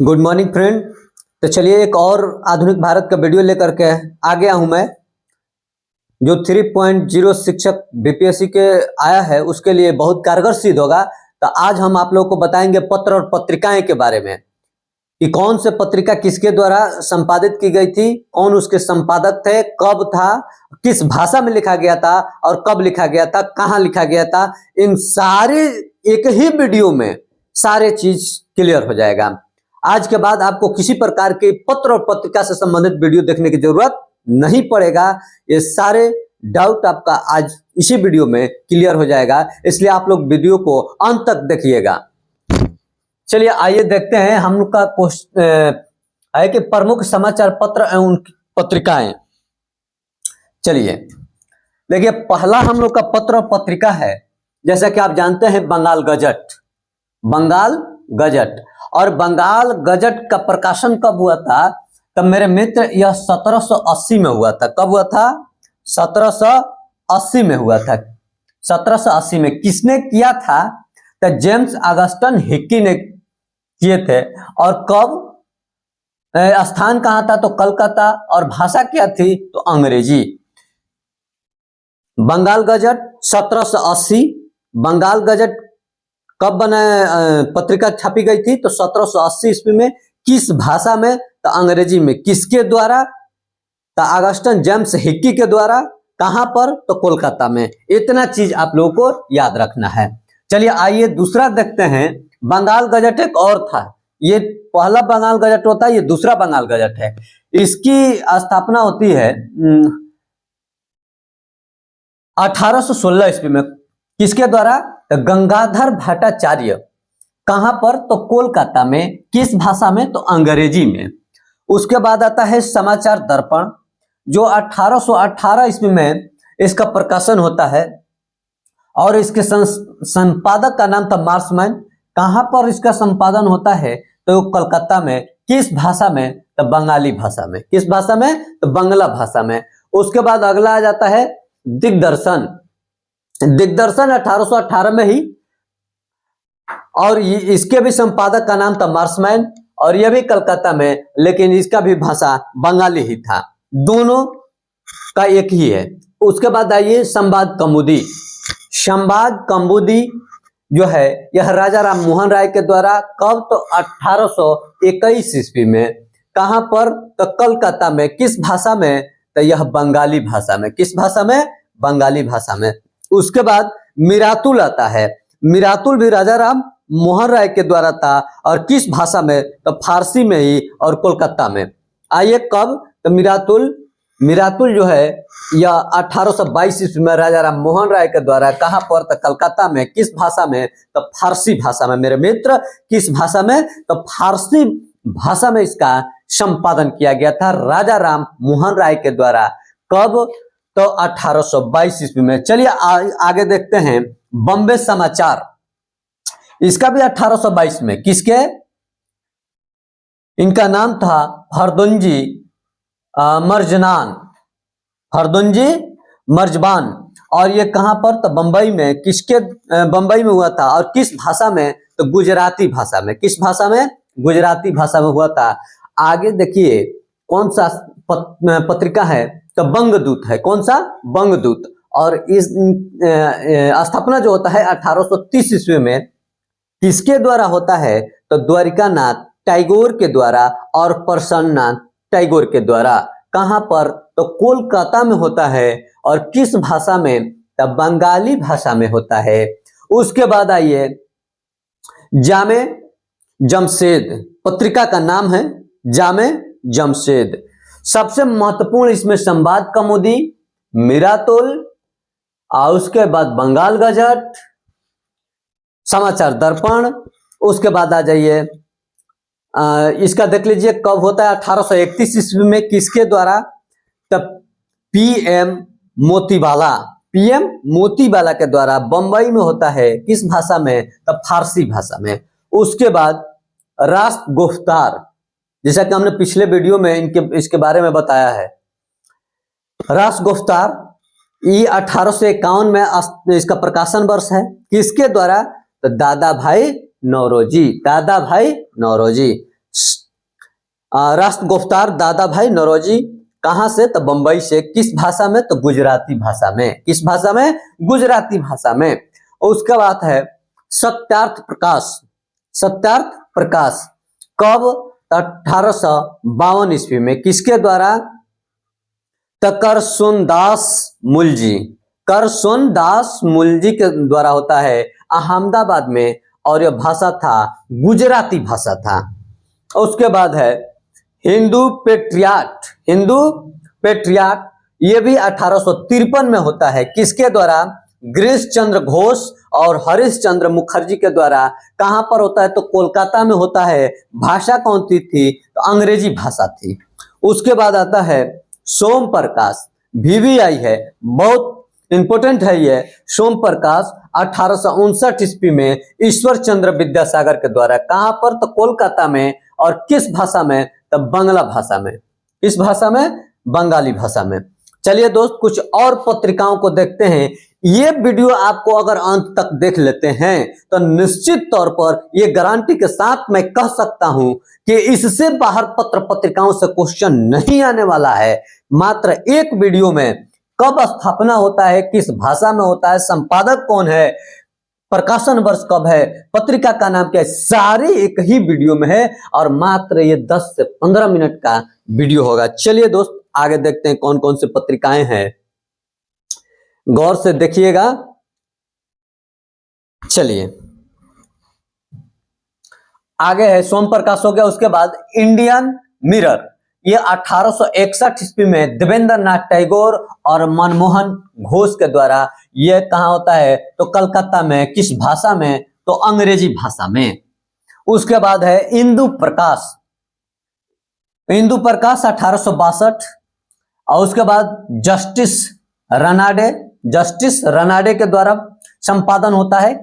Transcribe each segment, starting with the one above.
Good morning friend. तो चलिए एक और आधुनिक भारत का वीडियो लेकर के आ गया हूं मैं, जो 3.0 शिक्षक बीपीएससी के आया है उसके लिए बहुत कारगर सिद्ध होगा। तो आज हम आप लोगों को बताएंगे पत्र और पत्रिकाएं के बारे में कि कौन से पत्रिका किसके द्वारा संपादित की गई थी, कौन उसके संपादक थे, कब था, किस भाषा में लिखा गया था और कब लिखा गया था, कहाँ लिखा गया था। इन सारे एक ही वीडियो में सारे चीज क्लियर हो जाएगा। आज के बाद आपको किसी प्रकार के पत्र और पत्रिका से संबंधित वीडियो देखने की जरूरत नहीं पड़ेगा। ये सारे डाउट आपका आज इसी वीडियो में क्लियर हो जाएगा, इसलिए आप लोग वीडियो को अंत तक देखिएगा। चलिए आइए देखते हैं हम लोग का क्वेश्चन है कि प्रमुख समाचार पत्र एवं पत्रिकाएं। चलिए देखिए, पहला हम लोग का पत्र और पत्रिका है, जैसा कि आप जानते हैं बंगाल गजट। बंगाल गजट और बंगाल गजट का प्रकाशन कब हुआ था? तब मेरे मित्र यह 1780 में हुआ था। कब हुआ था? 1780 में हुआ था। 1780 में किसने किया था? तो जेम्स ऑगस्टन हिक्की ने किए थे। और कब? स्थान कहां था? तो कलकत्ता। और भाषा क्या थी? तो अंग्रेजी। बंगाल गजट 1780। बंगाल गजट कब बना, पत्रिका छापी गई थी? तो 1780 ईस्वी में। किस भाषा में? तो अंग्रेजी में। किसके द्वारा? तो ऑगस्टन जेम्स हिक्की के द्वारा। कहां पर? तो कोलकाता में। इतना चीज आप लोगों को याद रखना है। चलिए आइए दूसरा देखते हैं। बंगाल गजट एक और था, ये पहला बंगाल गजट होता है, ये दूसरा बंगाल गजट है। इसकी स्थापना होती है 1816 ईस्वी में। किसके द्वारा? तो गंगाधर भट्टाचार्य। कहां पर? तो कोलकाता में। किस भाषा में? तो अंग्रेजी में। उसके बाद आता है समाचार दर्पण, जो 1818 ईस्वी में इसका प्रकाशन होता है और इसके संपादक का नाम था मार्समैन। कहां पर इसका संपादन होता है? तो कलकत्ता में। किस भाषा में? तो बंगाली भाषा में। किस भाषा में? तो बंगला भाषा में। उसके बाद अगला आ जाता है दिग्दर्शन। दिग्दर्शन 1818 में ही, और इसके भी संपादक का नाम था मार्समैन, और यह भी कलकत्ता में, लेकिन इसका भी भाषा बंगाली ही था। दोनों का एक ही है। उसके बाद आइए संवाद कौमुदी। संवाद कौमुदी जो है यह राजा राम मोहन राय के द्वारा। कब? तो 1821 ईस्वी में। कहां पर? तो कलकत्ता में। किस भाषा में? तो यह बंगाली भाषा में। किस भाषा में? बंगाली भाषा में। उसके बाद मिरातुल आता है। मिरातुल भी राजा राम मोहन राय के द्वारा था, और किस भाषा में? तो फारसी में ही, और कोलकाता में। आइए कब? तो मिरातुल जो है यह 1822 ईस्वी में राजा राम मोहन राय के द्वारा। कहां पर? तो कलकत्ता में। किस भाषा में? तो फारसी भाषा में। मेरे मित्र किस भाषा में? तो फारसी भाषा में इसका संपादन किया गया था राजा राम मोहन राय के द्वारा। कब? तो 1822 ईस्वी में। चलिए आगे देखते हैं बॉम्बे समाचार। इसका भी 1822 में। किसके? इनका नाम था हरदोंजी मर्जनान, हरदोंजी मर्जबान। और ये कहां पर? तो बंबई में। किसके? बंबई में हुआ था। और किस भाषा में? तो गुजराती भाषा में। किस भाषा में? गुजराती भाषा में हुआ था। आगे देखिए कौन सा पत्रिका है? तो बंगदूत है। कौन सा? बंगदूत। और इस स्थापना जो होता है 1830 ईस्वी में। किसके द्वारा होता है? तो द्वारिका नाथ टैगोर के द्वारा और प्रसन्ननाथ टैगोर के द्वारा। कहां पर? तो कोलकाता में होता है। और किस भाषा में? तो बंगाली भाषा में होता है। उसके बाद आइए जामे जमशेद। पत्रिका का नाम है जामे जमशेद। सबसे महत्वपूर्ण इसमें संवाद कौमुदी, मिरातुल, और उसके बाद बंगाल गजट, समाचार दर्पण। उसके बाद आ जाइए इसका देख लीजिए कब होता है? 1831 ईस्वी में। किसके द्वारा? तब पीएम मोतीवाला। पीएम मोतीवाला के द्वारा बंबई में होता है। किस भाषा में? तब फारसी भाषा में। उसके बाद राष्ट्र गुफ्तार, जैसा कि हमने पिछले वीडियो में इसके बारे में बताया है। राष्ट्र गुफ्तार ये 1851 में इसका प्रकाशन वर्ष है। किसके द्वारा? तो दादा भाई नौरोजी, दादा भाई नौरोजी। राष्ट्र गुफ्तार दादा भाई नौरोजी कहां से? तो बंबई से। किस भाषा में? तो गुजराती भाषा में। किस भाषा में? गुजराती भाषा में। और उसके बाद है सत्यार्थ प्रकाश। सत्यार्थ प्रकाश कब? 1852 ईस्वी में। किसके द्वारा? तो करसोनदास मुलजी। करसोनदास मुलजी के द्वारा होता है अहमदाबाद में, और यह भाषा था गुजराती भाषा था। उसके बाद है हिंदू पेट्रियाट। हिंदू पेट्रियाट ये भी 1853 में होता है। किसके द्वारा? गिरीश चंद्र घोष और हरीश चंद्र मुखर्जी के द्वारा। कहां पर होता है? तो कोलकाता में होता है। भाषा कौन सी थी? तो अंग्रेजी भाषा थी। उसके बाद आता है सोम प्रकाश। VVI है, बहुत इंपोर्टेंट है ये। सोम प्रकाश 1859 ईस्वी में ईश्वर चंद्र विद्यासागर के द्वारा। कहां पर? तो कोलकाता में। और किस भाषा में? तो बांग्ला भाषा में। किस भाषा में? बंगाली भाषा में। चलिए दोस्त, कुछ और पत्रिकाओं को देखते हैं। ये वीडियो आपको अगर अंत तक देख लेते हैं तो निश्चित तौर पर ये गारंटी के साथ मैं कह सकता हूं कि इससे बाहर पत्र पत्रिकाओं से क्वेश्चन नहीं आने वाला है। मात्र एक वीडियो में कब स्थापना होता है, किस भाषा में होता है, संपादक कौन है, प्रकाशन वर्ष कब है, पत्रिका का नाम क्या है, सारे एक ही वीडियो में है। और मात्र ये 10 से 15 मिनट का वीडियो होगा। चलिए दोस्त, आगे देखते हैं कौन कौन सी पत्रिकाएं हैं। गौर से देखिएगा। चलिए आगे है सोम प्रकाश हो गया। उसके बाद इंडियन मिरर, ये 1861 ईस्वी में देवेंद्र नाथ टैगोर और मनमोहन घोष के द्वारा। ये कहाँ होता है? तो कलकत्ता में। किस भाषा में? तो अंग्रेजी भाषा में। उसके बाद है इंदु प्रकाश। इंदु प्रकाश 1862। और उसके बाद जस्टिस रनाडे। जस्टिस रनाडे के द्वारा संपादन होता है।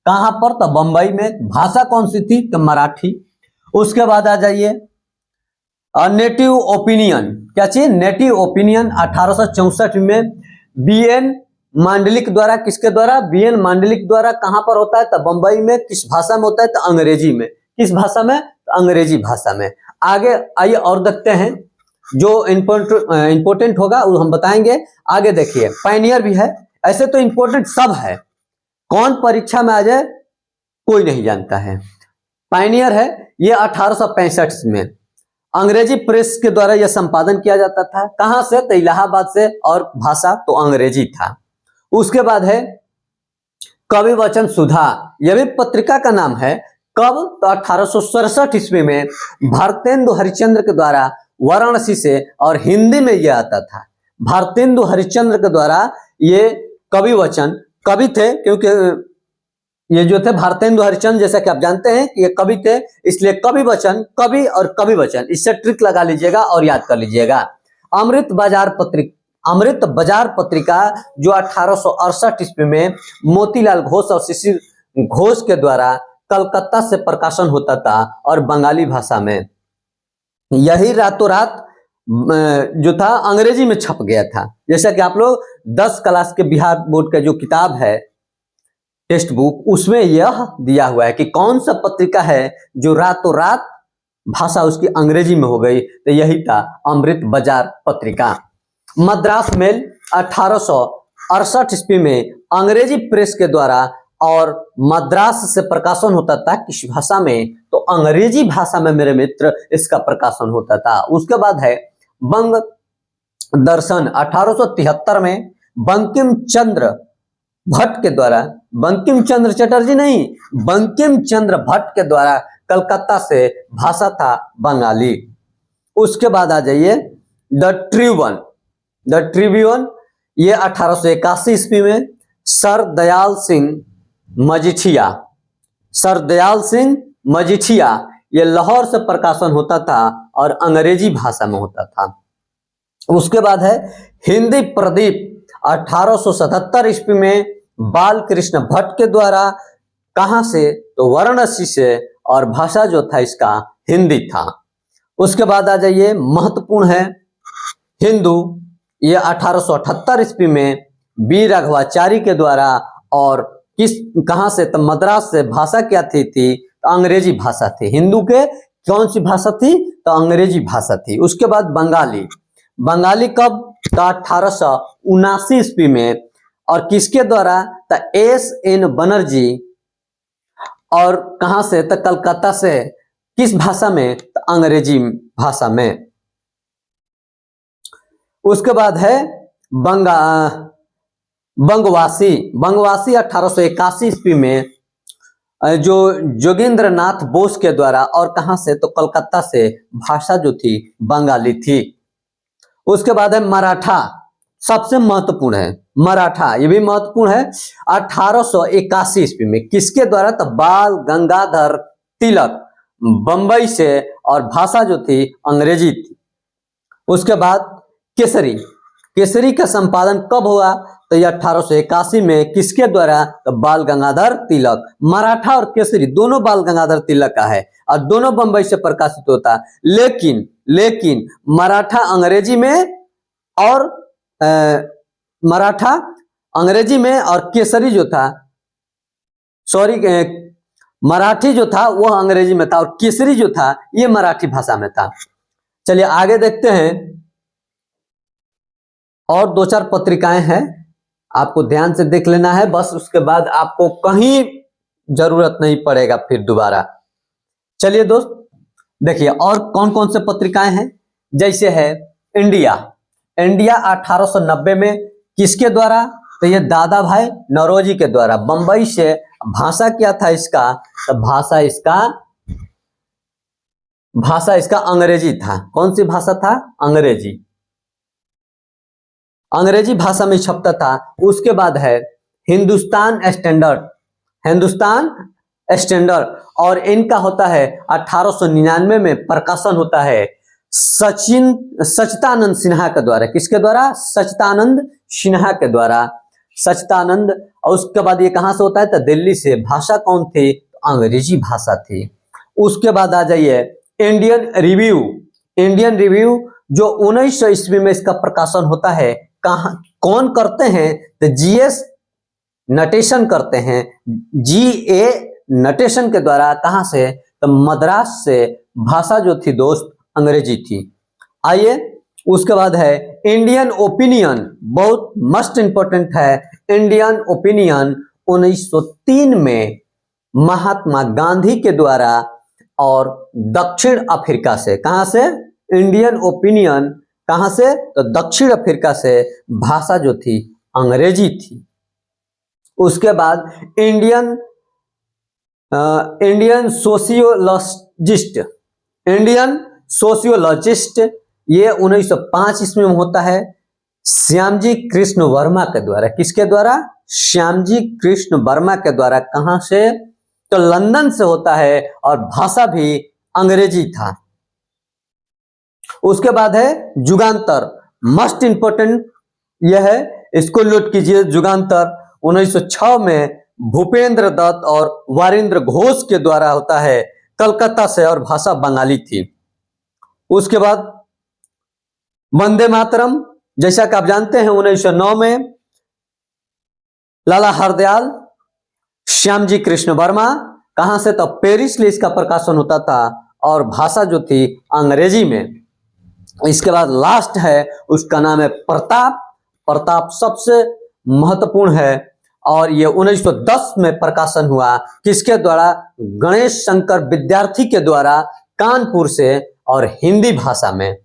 कहां पर? तो बंबई में। भाषा कौन सी थी? तो मराठी। उसके बाद आ जाइए नेटिव ओपिनियन। क्या चाहिए? नेटिव ओपिनियन 1864 में BN मांडलिक द्वारा। किसके द्वारा? BN मांडलिक द्वारा। कहां पर होता है? तो बंबई में। किस भाषा में होता है? तो अंग्रेजी में। किस भाषा में? तो अंग्रेजी भाषा में। आगे आइए और देखते हैं जो इंपोर्टेंट होगा वो हम बताएंगे। आगे देखिए पायनियर भी है। ऐसे तो इंपोर्टेंट सब है, कौन परीक्षा में आ जाए कोई नहीं जानता है। पायनियर है ये 1865 में अंग्रेजी प्रेस के द्वारा यह संपादन किया जाता था। कहां से? तो इलाहाबाद से। और भाषा तो अंग्रेजी था। उसके बाद है कवि वचन सुधा। यह भी पत्रिका का नाम है। कब? तो 1867 ईस्वी में भारतेंदु हरिश्चंद्र के द्वारा वाराणसी से। और हिंदी में यह आता था। भारतेंदु हरिश्चंद्र के द्वारा ये कवि वचन, कवि थे क्योंकि ये जो थे भारतेंदु हरिश्चंद्र, जैसा कि आप जानते हैं कि ये कवि थे, इसलिए कवि वचन, कवि और कवि वचन, इससे ट्रिक लगा लीजिएगा और याद कर लीजिएगा। अमृत बाजार पत्रिका जो 1868 ईस्वी में मोतीलाल घोष और शिशिर घोष के द्वारा कलकत्ता से प्रकाशन होता था और बंगाली भाषा में। यही रातों रात जो था अंग्रेजी में छप गया था। जैसा कि आप लोग 10 क्लास के बिहार बोर्ड का जो किताब है टेक्स्ट बुक, उसमें यह दिया हुआ है कि कौन सा पत्रिका है जो रातों रात भाषा उसकी अंग्रेजी में हो गई। तो यही था अमृत बाजार पत्रिका। मद्रास मेल 1868 ईस्वी में अंग्रेजी प्रेस के द्वारा और मद्रास से प्रकाशन होता था। किस भाषा में? तो अंग्रेजी भाषा में मेरे मित्र इसका प्रकाशन होता था। उसके बाद है बंग दर्शन 1873 में बंकिम चंद्र भट्ट के द्वारा, बंकिम चंद्र चटर्जी नहीं, बंकिम चंद्र भट्ट के द्वारा कलकत्ता से। भाषा था बंगाली। उसके बाद आ जाइए द ट्रिब्यून ये 1881 ईस्वी में सर दयाल सिंह मजीठिया ये लाहौर से प्रकाशन होता था और अंग्रेजी भाषा में होता था। उसके बाद है हिंदी प्रदीप 1877 ईस्वी में बाल कृष्ण भट्ट के द्वारा। कहां से? तो वाराणसी से। और भाषा जो था इसका हिंदी था। उसके बाद आ जाइए महत्वपूर्ण है हिंदू, ये 1878 ईस्वी में बी राघवाचारी के द्वारा और किस कहां से, तो मद्रास से। भाषा क्या थी तो अंग्रेजी भाषा थी। हिंदू के कौन सी भाषा थी, तो अंग्रेजी भाषा थी। उसके बाद बंगाली। बंगाली कब, तो 1879 ईस्वी में। और किसके द्वारा, तो S.N. बनर्जी। और कहां से, तो कलकत्ता से। किस भाषा में, तो अंग्रेजी भाषा में। उसके बाद है बंगवासी। बंगवासी 1881 ईस्वी में जो जोगेंद्र नाथ बोस के द्वारा, और कहां से, तो कलकत्ता से। भाषा जो थी बंगाली थी। उसके बाद है मराठा, सबसे महत्वपूर्ण है मराठा, ये भी महत्वपूर्ण है। 1881 ईस्वी में किसके द्वारा, तो बाल गंगाधर तिलक, बंबई से। और भाषा जो थी अंग्रेजी थी। उसके बाद केसरी। केसरी का संपादन कब हुआ, तो ये 1881 में। किसके द्वारा, तो बाल गंगाधर तिलक। मराठा और केसरी दोनों बाल गंगाधर तिलक का है, और दोनों बंबई से प्रकाशित होता। लेकिन मराठा अंग्रेजी में, और मराठा अंग्रेजी में, और केसरी जो था, सॉरी, मराठी जो था वो अंग्रेजी में था, और केसरी जो था ये मराठी भाषा में था। चलिए आगे देखते हैं। और दो चार पत्रिकाएं हैं, आपको ध्यान से देख लेना है बस, उसके बाद आपको कहीं जरूरत नहीं पड़ेगा फिर दोबारा। चलिए दोस्त देखिए और कौन कौन से पत्रिकाएं हैं। जैसे है इंडिया। इंडिया 1890 में किसके द्वारा, तो ये दादा भाई नौरोजी के द्वारा, बंबई से। भाषा क्या था इसका, तो भाषा इसका अंग्रेजी था। कौन सी भाषा था, अंग्रेजी। अंग्रेजी भाषा में छपता था। उसके बाद है हिंदुस्तान स्टैंडर्ड। हिंदुस्तान स्टैंडर्ड, और इनका होता है 1899 में प्रकाशन होता है सच्चिदानंद सिन्हा के द्वारा। किसके द्वारा, सच्चिदानंद सिन्हा के द्वारा। सच्चिदानंद। और उसके बाद ये कहां से होता है, तो दिल्ली से। भाषा कौन थी, तो अंग्रेजी भाषा थी। उसके बाद आ जाइए इंडियन रिव्यू। इंडियन रिव्यू जो 1900 ईस्वी में इसका प्रकाशन होता है। कौन करते हैं, तो GS नटेशन करते हैं। GA नटेशन के द्वारा। कहां से, तो मद्रास से। भाषा जो थी दोस्त अंग्रेजी थी। आइए उसके बाद है इंडियन ओपिनियन, बहुत मस्ट इंपॉर्टेंट है। इंडियन ओपिनियन 1903 में महात्मा गांधी के द्वारा, और दक्षिण अफ्रीका से। कहां से, इंडियन ओपिनियन कहां से, तो दक्षिण अफ्रीका से। भाषा जो थी अंग्रेजी थी। उसके बाद इंडियन सोशियोलॉजिस्ट। इंडियन सोशियोलॉजिस्ट ये 1905 ईस्वी में होता है श्यामजी कृष्ण वर्मा के द्वारा। किसके द्वारा, श्यामजी कृष्ण वर्मा के द्वारा। कहां से, तो लंदन से होता है, और भाषा भी अंग्रेजी था। उसके बाद है जुगांतर, मस्ट इंपोर्टेंट यह है, इसको नोट कीजिए। जुगांतर 1906 में भूपेंद्र दत्त और वारिंद्र घोष के द्वारा होता है, कलकत्ता से, और भाषा बंगाली थी। उसके बाद वंदे मातरम, जैसा कि आप जानते हैं 1909 में लाला हरदयाल, श्यामजी कृष्ण वर्मा। कहां से, तो पेरिस में इसका प्रकाशन होता था, और भाषा जो थी अंग्रेजी में। इसके बाद लास्ट है, उसका नाम है प्रताप। प्रताप सबसे महत्वपूर्ण है, और ये 1910 में प्रकाशन हुआ। किसके द्वारा, गणेश शंकर विद्यार्थी के द्वारा, कानपुर से, और हिंदी भाषा में।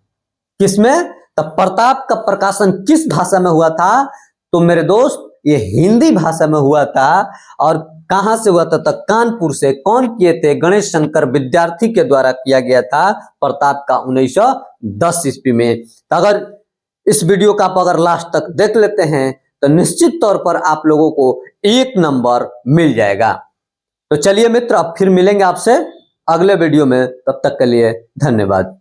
किसमें, तो प्रताप का प्रकाशन किस भाषा में हुआ था, तो मेरे दोस्त ये हिंदी भाषा में हुआ था। और कहां से हुआ था, तो कानपुर से। कौन किए थे, गणेश शंकर विद्यार्थी के द्वारा किया गया था प्रताप का 1910 ईस्वी में। तो अगर इस वीडियो का आप अगर लास्ट तक देख लेते हैं तो निश्चित तौर पर आप लोगों को 1 नंबर मिल जाएगा। तो चलिए मित्र, अब फिर मिलेंगे आपसे अगले वीडियो में। तब तक के लिए धन्यवाद।